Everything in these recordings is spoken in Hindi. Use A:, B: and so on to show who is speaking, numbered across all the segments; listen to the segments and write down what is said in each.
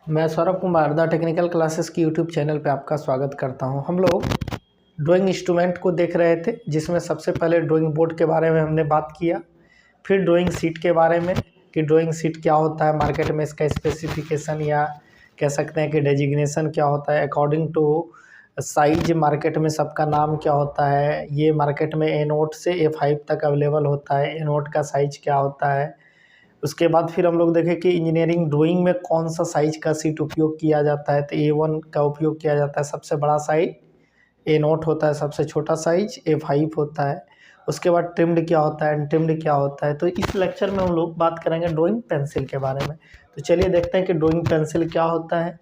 A: मैं Saurabh Kumar the technical classes की यूट्यूब चैनल पे आपका स्वागत करता हूं। हम लोग ड्राइंग इंस्ट्रूमेंट को देख रहे थे, जिसमें सबसे पहले ड्राइंग बोर्ड के बारे में हमने बात किया, फिर ड्राइंग शीट के बारे में कि ड्राइंग शीट क्या होता है, मार्केट में इसका स्पेसिफिकेशन या कह सकते हैं कि डेजिग्नेशन क्या होता है, अकॉर्डिंग टू साइज मार्केट में सबका नाम क्या होता है। ये मार्केट में ए नोट से A5 तक अवेलेबल होता है। ए नोट का साइज क्या होता है। उसके बाद फिर हम लोग देखें कि इंजीनियरिंग ड्राइंग में कौन सा साइज का शीट उपयोग किया जाता है। तो A1 का उपयोग किया जाता है सबसे बड़ा साइज, ए नोट होता है सबसे छोटा साइज, A5 होता है। उसके बाद ट्रिम्ड क्या होता है, अनट्रिम्ड क्या होता है। तो इस लेक्चर में हम लोग बात करेंगे ड्राइंग पेंसिल के बारे में। तो चलिए देखते हैं कि ड्राइंग पेंसिल क्या होता है,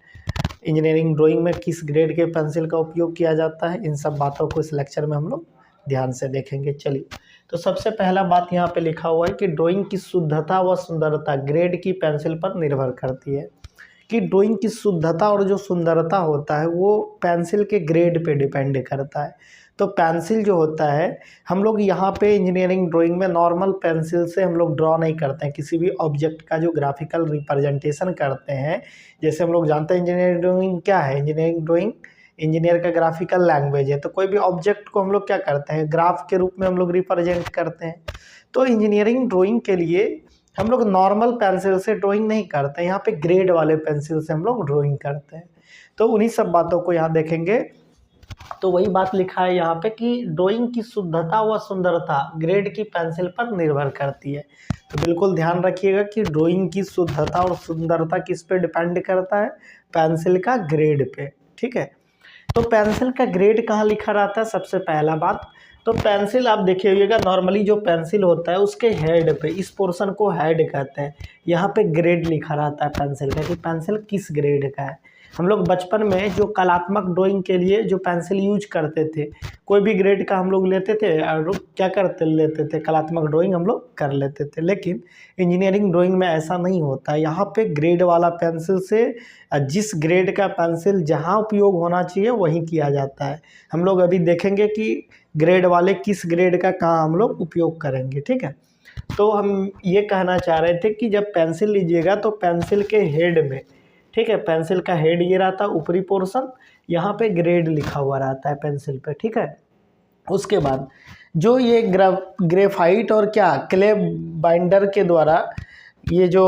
A: इंजीनियरिंग ड्राइंग में किस ग्रेड के पेंसिल का उपयोग किया जाता है। इन सब बातों को इस लेक्चर में हम लोग ध्यान से देखेंगे। चलिए, तो सबसे पहला बात यहाँ पे लिखा हुआ है कि ड्राइंग की शुद्धता व सुंदरता ग्रेड की पेंसिल पर निर्भर करती है। कि ड्राइंग की शुद्धता और जो सुंदरता होता है वो पेंसिल के ग्रेड पे डिपेंड करता है। तो पेंसिल जो होता है, हम लोग यहाँ पे इंजीनियरिंग ड्राइंग में नॉर्मल पेंसिल से हम लोग ड्रॉ नहीं करते हैं। किसी भी ऑब्जेक्ट का जो ग्राफिकल रिप्रेजेंटेशन करते हैं, जैसे हम लोग जानते हैं इंजीनियरिंग ड्राइंग क्या है। इंजीनियरिंग ड्राइंग इंजीनियर का ग्राफिकल लैंग्वेज है। तो कोई भी ऑब्जेक्ट को हम लोग क्या करते हैं, ग्राफ के रूप में हम लोग रिप्रेजेंट करते हैं। तो इंजीनियरिंग ड्राइंग के लिए हम लोग नॉर्मल पेंसिल से ड्राइंग नहीं करते हैं, यहाँ पे ग्रेड वाले पेंसिल से हम लोग ड्राइंग करते हैं। तो उन्हीं सब बातों को यहाँ देखेंगे। तो वही बात लिखा है यहाँ पे कि ड्राइंग की शुद्धता व सुंदरता ग्रेड की पेंसिल पर निर्भर करती है। तो बिल्कुल ध्यान रखिएगा कि ड्राइंग की शुद्धता और सुंदरता किस पे डिपेंड करता है, पेंसिल का ग्रेड पे। ठीक है, तो पेंसिल का ग्रेड कहाँ लिखा रहता है, सबसे पहला बात तो पेंसिल आप देखे होइएगा, नॉर्मली जो पेंसिल होता है उसके हेड पे, इस पोर्शन को हेड कहते हैं, यहाँ पे ग्रेड लिखा रहता है पेंसिल का कि पेंसिल किस ग्रेड का है। हम लोग बचपन में जो कलात्मक ड्राइंग के लिए जो पेंसिल यूज करते थे, कोई भी ग्रेड का हम लोग लेते थे और क्या करते लेते थे, कलात्मक ड्राइंग हम लोग कर लेते थे। लेकिन इंजीनियरिंग ड्राइंग में ऐसा नहीं होता है। यहाँ पे ग्रेड वाला पेंसिल से जिस ग्रेड का पेंसिल जहाँ उपयोग होना चाहिए वहीं किया जाता है। हम लोग अभी देखेंगे कि ग्रेड वाले किस ग्रेड का कहाँ हम लोग उपयोग करेंगे। ठीक है, तो हम ये कहना चाह रहे थे कि जब पेंसिल लीजिएगा तो पेंसिल के हेड में, ठीक है, पेंसिल का हेड ये रहता है ऊपरी पोर्शन, यहाँ पे ग्रेड लिखा हुआ रहता है पेंसिल पे। ठीक है, उसके बाद जो ये ग्रेफाइट और क्या क्ले बाइंडर के द्वारा ये जो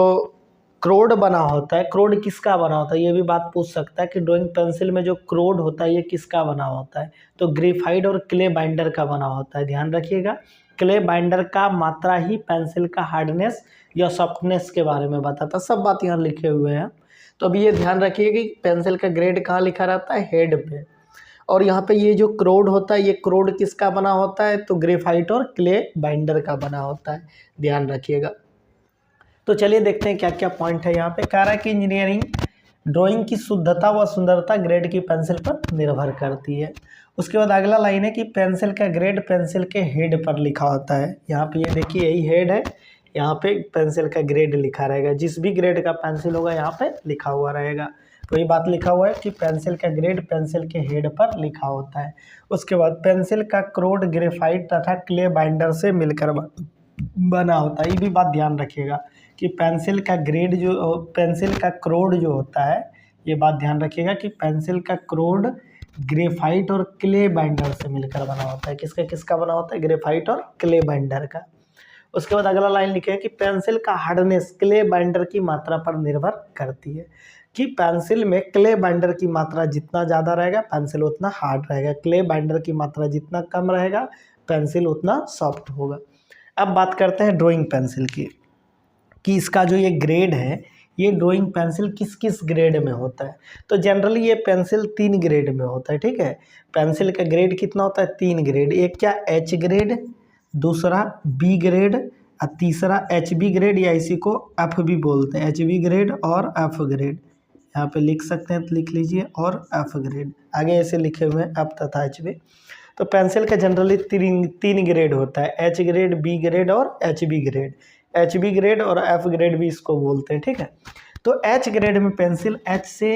A: क्रोड बना होता है, क्रोड किसका बना होता है, ये भी बात पूछ सकता है कि ड्राइंग पेंसिल में जो क्रोड होता है ये किसका बना होता है। तो ग्रेफाइट और क्ले बाइंडर का बना होता है। ध्यान रखिएगा, क्ले बाइंडर का मात्रा ही पेंसिल का हार्डनेस या सॉफ्टनेस के बारे में बताता। सब बात यहाँ लिखे हुए हैं। तो अभी ये ध्यान रखिए कि पेंसिल का ग्रेड कहाँ लिखा रहता है, हेड पे। और यहाँ पे ये जो क्रोड होता है, ये क्रोड किसका बना होता है, तो ग्रेफाइट और क्ले बाइंडर का बना होता है। ध्यान रखिएगा। तो चलिए देखते हैं क्या क्या पॉइंट है। यहाँ पे कह रहा है कि इंजीनियरिंग ड्राइंग की शुद्धता व सुंदरता ग्रेड की पेंसिल पर निर्भर करती है। उसके बाद अगला लाइन है कि पेंसिल का ग्रेड पेंसिल के हेड पर लिखा होता है। यहाँ पे ये देखिए, यही हेड है, यहाँ पे पेंसिल का ग्रेड लिखा रहेगा। जिस भी ग्रेड का पेंसिल होगा यहाँ पे लिखा हुआ रहेगा। तो ये बात लिखा हुआ है कि पेंसिल का ग्रेड पेंसिल के हेड पर लिखा होता है। उसके बाद पेंसिल का क्रोड ग्रेफाइट तथा क्ले बाइंडर से मिलकर बना होता है। ये भी बात ध्यान रखिएगा कि पेंसिल का ग्रेड जो, पेंसिल का क्रोड जो होता है, ये बात ध्यान रखिएगा कि पेंसिल का क्रोड ग्रेफाइट और क्ले बाइंडर से मिलकर बना होता है। किसका किसका बना होता है, ग्रेफाइट और क्ले बाइंडर का। उसके बाद अगला लाइन लिखे है कि पेंसिल का हार्डनेस क्ले बाइंडर की मात्रा पर निर्भर करती है। कि पेंसिल में क्ले बाइंडर की मात्रा जितना ज़्यादा रहेगा पेंसिल उतना हार्ड रहेगा, क्ले बाइंडर की मात्रा जितना कम रहेगा पेंसिल उतना सॉफ्ट होगा। अब बात करते हैं ड्राइंग पेंसिल की, कि इसका जो ये ग्रेड है, ये ड्राइंग पेंसिल किस किस ग्रेड में होता है। तो जनरली ये पेंसिल 3 ग्रेड में होता है। ठीक है, पेंसिल का ग्रेड कितना होता है, 3 ग्रेड। एक क्या, एच ग्रेड, दूसरा बी ग्रेड और तीसरा एच बी ग्रेड, या इसी को एफ भी बोलते हैं, एच बी ग्रेड और एफ ग्रेड। यहाँ पे लिख सकते हैं तो लिख लीजिए, और एफ ग्रेड आगे ऐसे लिखे हुए हैं, एफ तथा एच बी। तो पेंसिल का जनरली 3 ग्रेड होता है, एच ग्रेड, बी ग्रेड और H B grade. H B grade और एफ ग्रेड भी इसको बोलते हैं। ठीक है, तो एच ग्रेड में पेंसिल एच से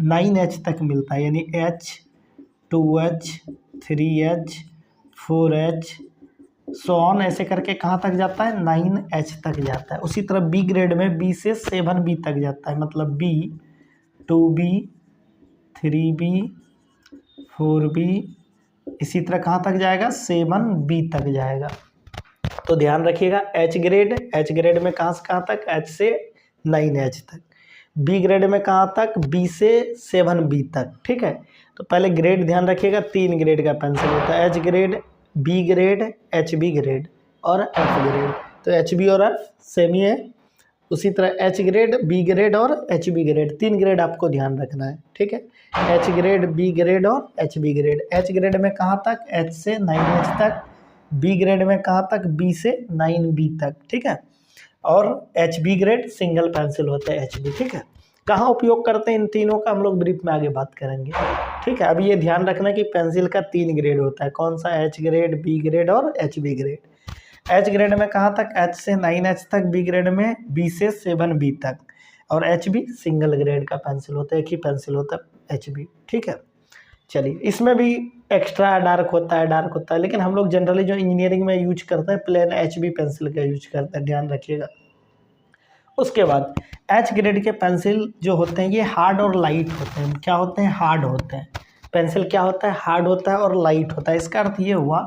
A: 9H तक मिलता है, यानी H, 2H, 3H, 4H, so on ऐसे करके कहाँ तक जाता है, 9H तक जाता है। उसी तरह बी ग्रेड में B से 7B तक जाता है, मतलब B, 2B, 3B, 4B, इसी तरह कहाँ तक जाएगा, 7B तक जाएगा। तो ध्यान रखिएगा, एच ग्रेड में कहाँ से कहाँ तक, H से 9H तक। बी ग्रेड में कहाँ तक, B से 7B तक। ठीक है, तो पहले ग्रेड ध्यान रखिएगा, 3 ग्रेड का पेंसिल होता है, H grade, B grade, HB grade और F ग्रेड। तो HB और F सेम ही है। उसी तरह H ग्रेड, B ग्रेड और HB ग्रेड, 3 ग्रेड आपको ध्यान रखना है। ठीक है, H ग्रेड, B ग्रेड और HB ग्रेड। H ग्रेड में कहाँ तक, H से 9H तक। B ग्रेड में कहाँ तक, B से 9B तक। ठीक है, और HB ग्रेड सिंगल पेंसिल होता है HB। ठीक है, कहाँ उपयोग करते हैं इन तीनों का, हम लोग ब्रीफ में आगे बात करेंगे। ठीक है, अब ये ध्यान रखना कि पेंसिल का 3 ग्रेड होता है, कौन सा, H ग्रेड, B ग्रेड और HB ग्रेड। H ग्रेड में कहाँ तक, H से 9H तक, B ग्रेड में B से 7B तक, और HB सिंगल ग्रेड का पेंसिल होता है, एक ही पेंसिल होता है HB। ठीक है, चलिए, इसमें भी एक्स्ट्रा डार्क होता है, लेकिन हम लोग जनरली जो इंजीनियरिंग में यूज करते हैं प्लेन HB पेंसिल का यूज करते हैं, ध्यान रखिएगा। उसके बाद H ग्रेड के पेंसिल जो होते हैं ये हार्ड और लाइट होते हैं। क्या होते हैं, हार्ड होते हैं। पेंसिल क्या होता है, हार्ड होता है और लाइट होता है। इसका अर्थ ये हुआ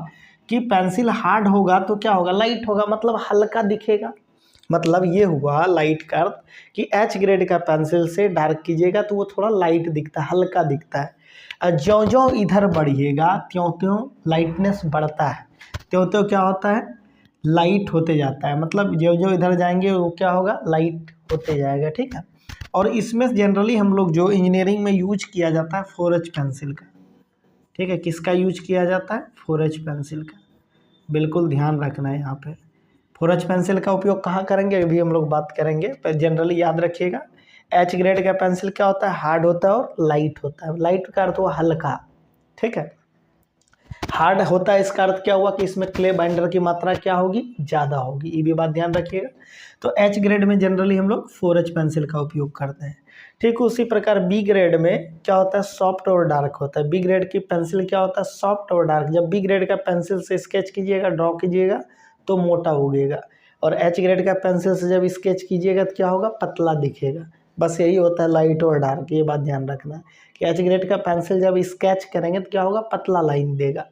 A: कि पेंसिल हार्ड होगा तो क्या होगा, लाइट होगा, मतलब हल्का दिखेगा। मतलब ये हुआ लाइट का अर्थ कि H ग्रेड का पेंसिल से डार्क कीजिएगा तो वो थोड़ा लाइट दिखता है, हल्का दिखता है। और ज्यों ज्यों इधर बढ़िएगा त्यों त्यों लाइटनेस बढ़ता है, त्यों त्यों क्या होता है, लाइट होते जाता है। मतलब जो जो इधर जाएंगे वो क्या होगा, लाइट होते जाएगा। ठीक है, और इसमें जनरली हम लोग जो इंजीनियरिंग में यूज किया जाता है 4H पेंसिल का। ठीक है, किसका यूज किया जाता है, 4H पेंसिल का। बिल्कुल ध्यान रखना है यहाँ पे। 4H पेंसिल का उपयोग कहाँ करेंगे अभी हम लोग बात करेंगे, पर जनरली याद रखिएगा H ग्रेड का पेंसिल क्या होता है, हार्ड होता है और लाइट होता है। लाइट का अर्थ हुआ हल्का। ठीक है, हार्ड होता है इसका अर्थ क्या हुआ कि इसमें क्ले बाइंडर की मात्रा क्या होगी, ज़्यादा होगी। ये भी बात ध्यान रखिएगा। तो H ग्रेड में जनरली हम लोग 4H पेंसिल का उपयोग करते हैं। ठीक उसी प्रकार B ग्रेड में क्या होता है, सॉफ्ट और डार्क होता है। B ग्रेड की पेंसिल क्या होता है, सॉफ्ट और डार्क। जब B ग्रेड का पेंसिल से स्केच कीजिएगा, ड्रॉ कीजिएगा तो मोटा उगेगा, और H ग्रेड का पेंसिल से जब स्केच कीजिएगा तो क्या होगा, पतला दिखेगा। बस यही होता है लाइट और डार्क। ये बात ध्यान रखना है कि H ग्रेड का पेंसिल जब स्केच करेंगे तो क्या होगा, पतला लाइन देगा,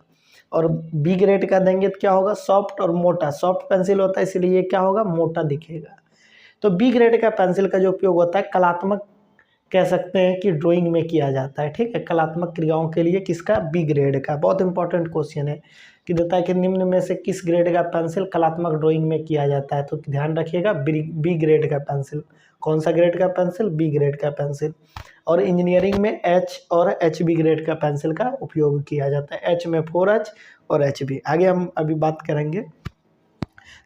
A: और B ग्रेड का देंगे तो क्या होगा, सॉफ्ट और मोटा। सॉफ्ट पेंसिल होता है इसलिए ये क्या होगा, मोटा दिखेगा। तो B ग्रेड का पेंसिल का जो उपयोग होता है कलात्मक, कह सकते हैं कि ड्राइंग में किया जाता है। ठीक है, कलात्मक क्रियाओं के लिए किसका, B ग्रेड का। बहुत इंपॉर्टेंट क्वेश्चन है कि देता है कि निम्न में से किस ग्रेड का पेंसिल कलात्मक ड्राइंग में किया जाता है। तो ध्यान रखिएगा, B ग्रेड का पेंसिल। कौन सा ग्रेड का पेंसिल, B ग्रेड का पेंसिल। और इंजीनियरिंग में H और HB ग्रेड का पेंसिल का उपयोग किया जाता है। H में 4H और HB। आगे हम अभी बात करेंगे।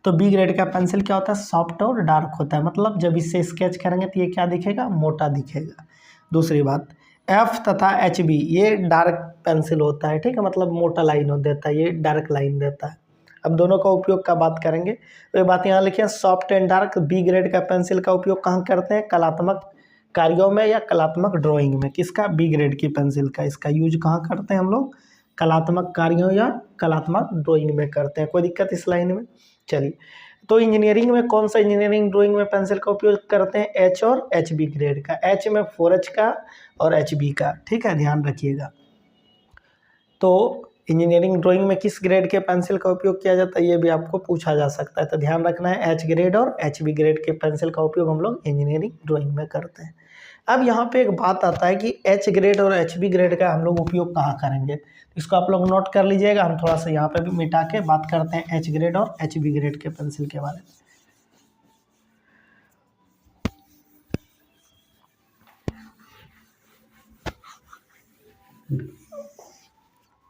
A: तो B ग्रेड का पेंसिल क्या होता है, सॉफ्ट और डार्क होता है। मतलब जब इससे स्केच करेंगे तो ये क्या दिखेगा, मोटा दिखेगा। दूसरी बात, F तथा HB ये डार्क पेंसिल होता है। ठीक है, मतलब मोटा लाइन हो देता है, ये डार्क लाइन देता है। अब दोनों का उपयोग का बात करेंगे तो ये बात यहाँ लिखिए, soft and dark B grade का पेंसिल का उपयोग कहाँ करते हैं, कलात्मक कार्यों में या कलात्मक ड्राइंग में। किसका, B ग्रेड की पेंसिल का। इसका यूज कहाँ करते हैं हम लोग, कलात्मक कार्यों या कलात्मक ड्राइंग में करते हैं। कोई दिक्कत इस लाइन में। चलिए, तो इंजीनियरिंग में कौन सा इंजीनियरिंग ड्राइंग में पेंसिल का उपयोग करते हैं, H और HB ग्रेड का। H में 4H का और HB का। ठीक है, ध्यान रखिएगा। तो इंजीनियरिंग ड्राइंग में किस ग्रेड के पेंसिल का उपयोग किया जाता है, ये भी आपको पूछा जा सकता है। तो ध्यान रखना है, H ग्रेड और HB ग्रेड के पेंसिल का उपयोग हम लोग इंजीनियरिंग ड्राइंग में करते हैं। अब यहाँ पे एक बात आता है कि H ग्रेड और HB ग्रेड का हम लोग उपयोग कहाँ करेंगे। इसको आप लोग नोट कर लीजिएगा। हम थोड़ा सा यहाँ पे भी मिटा के बात करते हैं H ग्रेड और HB ग्रेड के पेंसिल के बारे में।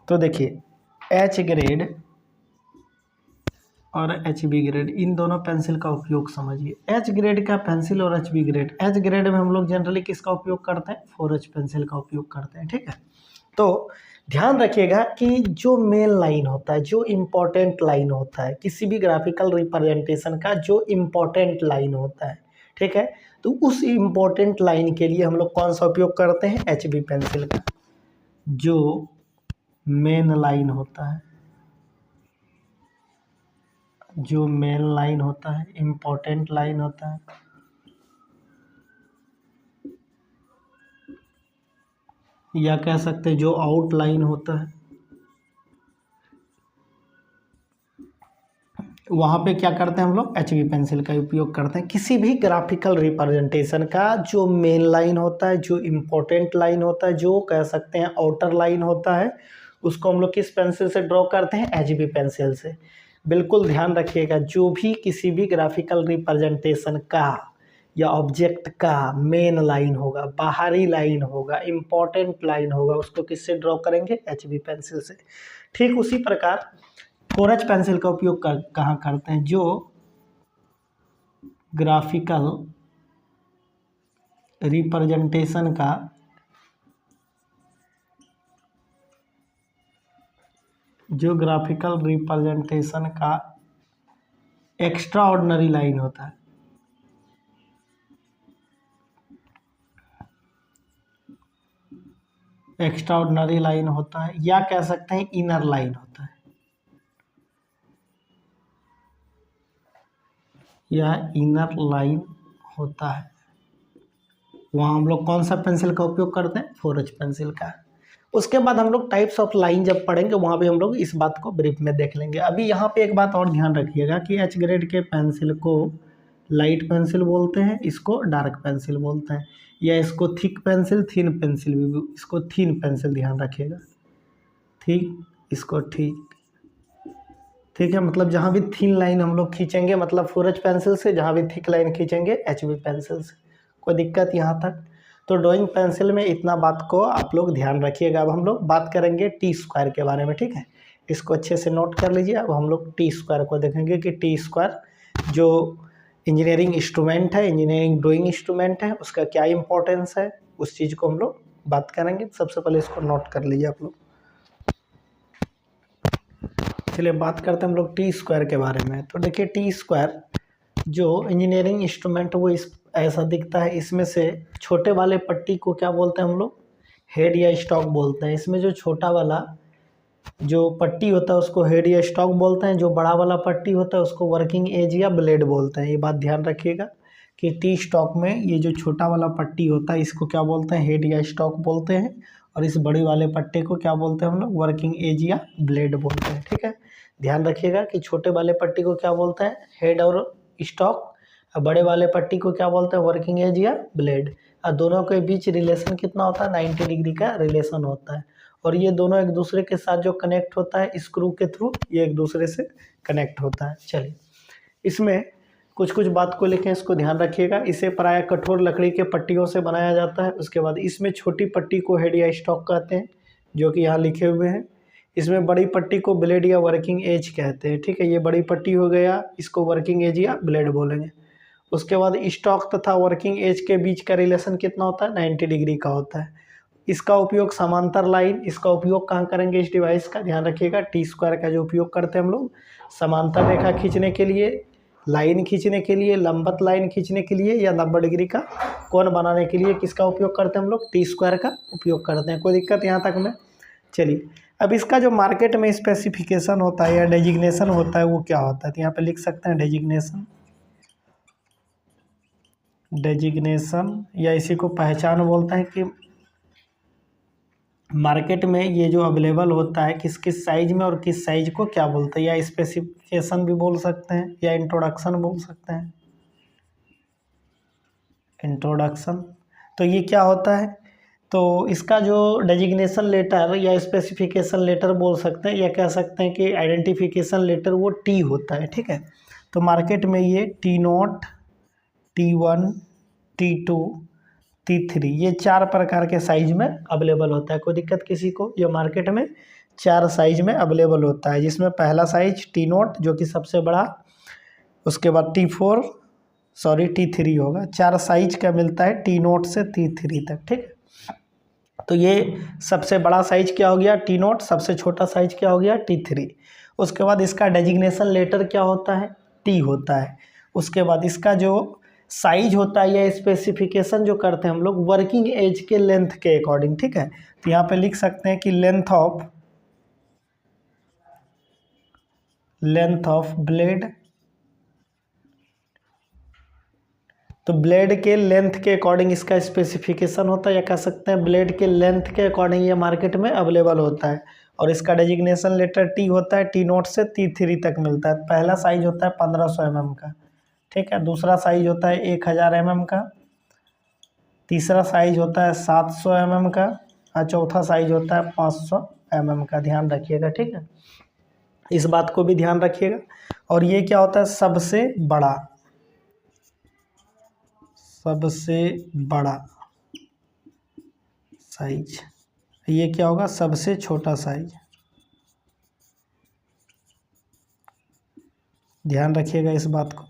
A: तो देखिए, H ग्रेड और HB ग्रेड, इन दोनों पेंसिल का उपयोग समझिए। H ग्रेड का पेंसिल और HB ग्रेड, H ग्रेड में हम लोग जनरली किसका उपयोग करते हैं, 4H पेंसिल का उपयोग करते हैं। ठीक है, तो ध्यान रखिएगा कि जो मेन लाइन होता है, जो इम्पोर्टेंट लाइन होता है किसी भी ग्राफिकल रिप्रेजेंटेशन का, जो इम्पोर्टेंट लाइन होता है, ठीक है, तो उस इम्पोर्टेंट लाइन के लिए हम लोग कौन सा उपयोग करते हैं, HB पेंसिल का। जो मेन लाइन होता है, जो मेन लाइन होता है, इम्पोर्टेंट लाइन होता है, या कह सकते हैं जो आउटलाइन होता है वहाँ पे क्या करते हैं हम लोग HB पेंसिल का उपयोग करते हैं। किसी भी ग्राफिकल रिप्रेजेंटेशन का जो मेन लाइन होता है, जो इम्पोर्टेंट लाइन होता है, जो कह सकते हैं आउटर लाइन होता है, उसको हम लोग किस पेंसिल से ड्रॉ करते हैं? HB पेंसिल से। बिल्कुल ध्यान रखिएगा, जो भी किसी भी ग्राफिकल रिप्रेजेंटेशन का या ऑब्जेक्ट का मेन लाइन होगा, बाहरी लाइन होगा, इम्पोर्टेंट लाइन होगा, उसको किससे ड्रॉ करेंगे? HB पेंसिल से। ठीक उसी प्रकार 4H पेंसिल का उपयोग कहाँ करते हैं? जो ग्राफिकल रिप्रेजेंटेशन का एक्स्ट्रा ऑर्डिनरी लाइन होता है, एक्स्ट्रा ऑर्डिनरी लाइन होता है, या कह सकते हैं इनर लाइन होता है, या इनर लाइन होता है। वहाँ हम लोग कौन सा पेंसिल का उपयोग करते हैं? 4H पेंसिल का। उसके बाद हम लोग टाइप्स ऑफ लाइन जब पढ़ेंगे वहाँ भी हम लोग इस बात को ब्रीफ में देख लेंगे। अभी यहाँ पे एक बात और ध्यान रखिएगा कि H ग्रेड के पेंसिल को लाइट पेंसिल बोलते हैं, इसको डार्क पेंसिल बोलते हैं, या इसको थिक पेंसिल, थिन पेंसिल भी, इसको थिन पेंसिल ध्यान रखिएगा, ठीक, इसको ठीक है। मतलब जहाँ भी थिन लाइन हम लोग खींचेंगे मतलब 4H पेंसिल से, जहाँ भी थिक लाइन खींचेंगे HB पेंसिल से। कोई दिक्कत यहाँ तक? तो ड्राइंग पेंसिल में इतना बात को आप लोग ध्यान रखिएगा। अब हम लोग बात करेंगे टी स्क्वायर के बारे में, ठीक है, इसको अच्छे से नोट कर लीजिए। अब हम लोग टी स्क्वायर को देखेंगे कि टी स्क्वायर जो इंजीनियरिंग इंस्ट्रूमेंट है, इंजीनियरिंग ड्राइंग इंस्ट्रूमेंट है, उसका क्या इंपॉर्टेंस है, उस चीज़ को हम लोग बात करेंगे। सबसे पहले इसको नोट कर लीजिए आप लोग। चलिए बात करते हैं हम लोग टी स्क्वायर के बारे में। तो देखिए टी स्क्वायर जो इंजीनियरिंग इंस्ट्रूमेंट वो इस ऐसा दिखता है। इसमें से छोटे वाले पट्टी को क्या बोलते हैं हम लोग? हेड या स्टॉक बोलते हैं। इसमें जो छोटा वाला जो पट्टी होता है उसको हेड या स्टॉक बोलते हैं, जो बड़ा वाला पट्टी होता है उसको वर्किंग एज या ब्लेड बोलते हैं। ये बात ध्यान रखिएगा कि टी स्टॉक में ये जो छोटा वाला पट्टी होता है इसको क्या बोलते हैं? हेड या स्टॉक बोलते हैं, और इस बड़े वाले पट्टे को क्या बोलते हैं हम लोग? वर्किंग एज या ब्लेड बोलते हैं, ठीक है। ध्यान रखिएगा कि छोटे वाले पट्टी को क्या बोलते हैं? हेड और स्टॉक, और बड़े वाले पट्टी को क्या बोलते हैं? वर्किंग एज या ब्लेड। और दोनों के बीच रिलेशन कितना होता है? 90 डिग्री का रिलेशन होता है, और ये दोनों एक दूसरे के साथ जो कनेक्ट होता है स्क्रू के थ्रू, ये एक दूसरे से कनेक्ट होता है। चलिए इसमें कुछ कुछ बात को लेकर इसको ध्यान रखिएगा। इसे प्रायः कठोर लकड़ी के पट्टियों से बनाया जाता है। उसके बाद इसमें छोटी पट्टी को हेड या स्टॉक कहते हैं, जो कि यहाँ लिखे हुए हैं। इसमें बड़ी पट्टी को ब्लेड या वर्किंग एज कहते हैं, ठीक है। ये बड़ी पट्टी हो गया, इसको वर्किंग एज या ब्लेड बोलेंगे। उसके बाद स्टॉक तथा वर्किंग एज के बीच का रिलेशन कितना होता है? 90 डिग्री का होता है। इसका उपयोग समांतर लाइन, इसका उपयोग कहाँ करेंगे? इस डिवाइस का ध्यान रखिएगा। टी स्क्वायर का जो उपयोग करते हैं हम लोग समांतर रेखा खींचने के लिए, लाइन खींचने के लिए, लंबवत लाइन खींचने के लिए, या 90 डिग्री का कोण बनाने के लिए किसका उपयोग करते हैं हम लोग? टी स्क्वायर का उपयोग करते हैं। कोई दिक्कत यहाँ तक में? चलिए अब इसका जो मार्केट में स्पेसिफिकेशन होता है या डेजिग्नेशन होता है वो क्या होता है? तो यहाँ पे लिख सकते हैं डेजिग्नेशन, या इसी को पहचान बोलते हैं कि मार्केट में ये जो अवेलेबल होता है किस किस साइज में और किस साइज को क्या बोलते हैं, या स्पेसिफिकेशन भी बोल सकते हैं, या इंट्रोडक्शन बोल सकते हैं। इंट्रोडक्शन तो ये क्या होता है? तो इसका जो डेजिग्नेशन लेटर या स्पेसिफिकेशन लेटर बोल सकते हैं, या कह सकते हैं कि आइडेंटिफिकेशन लेटर, वो टी होता है, ठीक है। तो मार्केट में ये T0, T1, T2, T3 ये 4 प्रकार के साइज में अवेलेबल होता है। कोई दिक्कत किसी को? ये मार्केट में 4 साइज में अवेलेबल होता है, जिसमें पहला साइज T0 जो कि सबसे बड़ा, उसके बाद T3 होगा। 4 साइज का मिलता है T0 से T3 तक, ठीक है। तो ये सबसे बड़ा साइज क्या हो गया? T0। सबसे छोटा साइज क्या हो गया? T3। उसके बाद इसका डेजिग्नेशन लेटर क्या होता है? टी होता है। उसके बाद इसका जो साइज होता है या स्पेसिफिकेशन जो करते हैं हम लोग वर्किंग एज के लेंथ के अकॉर्डिंग, ठीक है। तो यहाँ पे लिख सकते हैं कि लेंथ ऑफ ब्लेड। तो ब्लेड के लेंथ के अकॉर्डिंग इसका स्पेसिफिकेशन होता है, या कह सकते हैं ब्लेड के लेंथ के अकॉर्डिंग ये मार्केट में अवेलेबल होता है। और इसका डेजिग्नेशन लेटर टी होता है, T0 से T3 तक मिलता है। पहला साइज होता है 1500 mm का, ठीक है। दूसरा साइज होता है 1000 mm का, तीसरा साइज होता है 700 mm का, और चौथा साइज होता है 500 mm का। ध्यान रखिएगा, ठीक है, इस बात को भी ध्यान रखिएगा। और ये क्या होता है, सबसे बड़ा साइज। ये क्या होगा, सबसे छोटा साइज। ध्यान रखिएगा इस बात को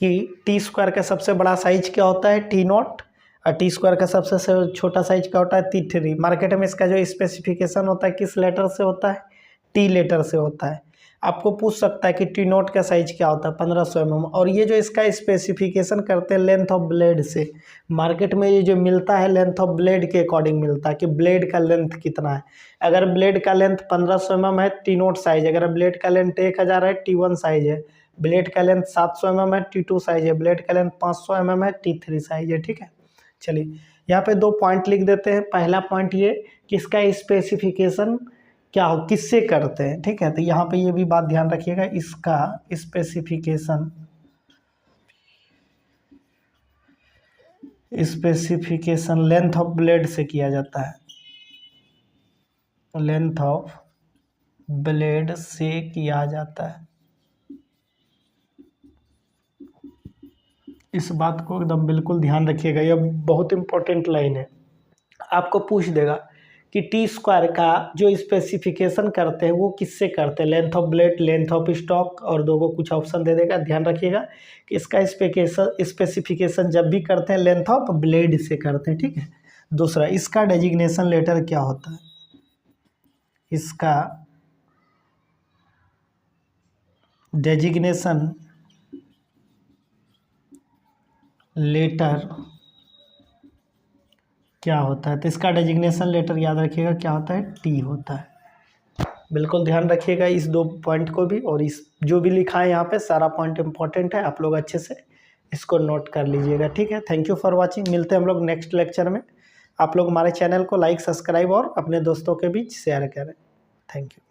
A: कि T² का सबसे बड़ा साइज क्या होता है, T0, और T² का सबसे छोटा साइज क्या होता है, T3। मार्केट में इसका जो स्पेसिफिकेशन होता है किस लेटर से होता है, T लेटर से होता है। आपको पूछ सकता है कि T0 का साइज क्या होता है, 1500 mm। और ये जो इसका स्पेसिफिकेशन करते हैं लेंथ ऑफ ब्लेड से, मार्केट में ये जो मिलता है लेंथ ऑफ ब्लेड के अकॉर्डिंग मिलता है कि ब्लेड का लेंथ कितना है। अगर ब्लेड का लेंथ 1500 mm है, T0 साइज। अगर ब्लेड का लेंथ 1000 है, T1 साइज है। ब्लेड का लेंथ 700 mm है, T2 साइज है। ब्लेड का लेंथ 500 mm है, T3 साइज है, ठीक है। चलिए यहाँ पे 2 पॉइंट लिख देते हैं। पहला पॉइंट ये कि इसका स्पेसिफिकेशन क्या हो, किससे करते हैं, ठीक है। तो यहाँ पे ये भी बात ध्यान रखिएगा, इसका स्पेसिफिकेशन लेंथ ऑफ ब्लेड से किया जाता है, लेंथ ऑफ ब्लेड से किया जाता है। इस बात को एकदम बिल्कुल ध्यान रखिएगा, यह बहुत इंपॉर्टेंट लाइन है। आपको पूछ देगा कि T² का जो स्पेसिफिकेशन करते हैं वो किससे करते हैं, length of blade, length of stock, और 2 को कुछ ऑप्शन दे देगा। ध्यान रखिएगा कि इसका स्पेसिफिकेशन जब भी करते हैं लेंथ ऑफ ब्लेड से करते हैं, ठीक है। दूसरा, इसका डेजिग्नेशन लेटर क्या होता है, इसका डेजिग्नेशन लेटर क्या होता है। तो इसका डेजिग्नेशन लेटर याद रखिएगा क्या होता है, T होता है। बिल्कुल ध्यान रखिएगा इस 2 पॉइंट को भी, और इस जो भी लिखा है यहाँ पे सारा पॉइंट इंपॉर्टेंट है, आप लोग अच्छे से इसको नोट कर लीजिएगा, ठीक है। Thank you for watching. मिलते हैं हम लोग नेक्स्ट लेक्चर में। आप लोग हमारे चैनल को लाइक, सब्सक्राइब और अपने दोस्तों के बीच शेयर करें। Thank you.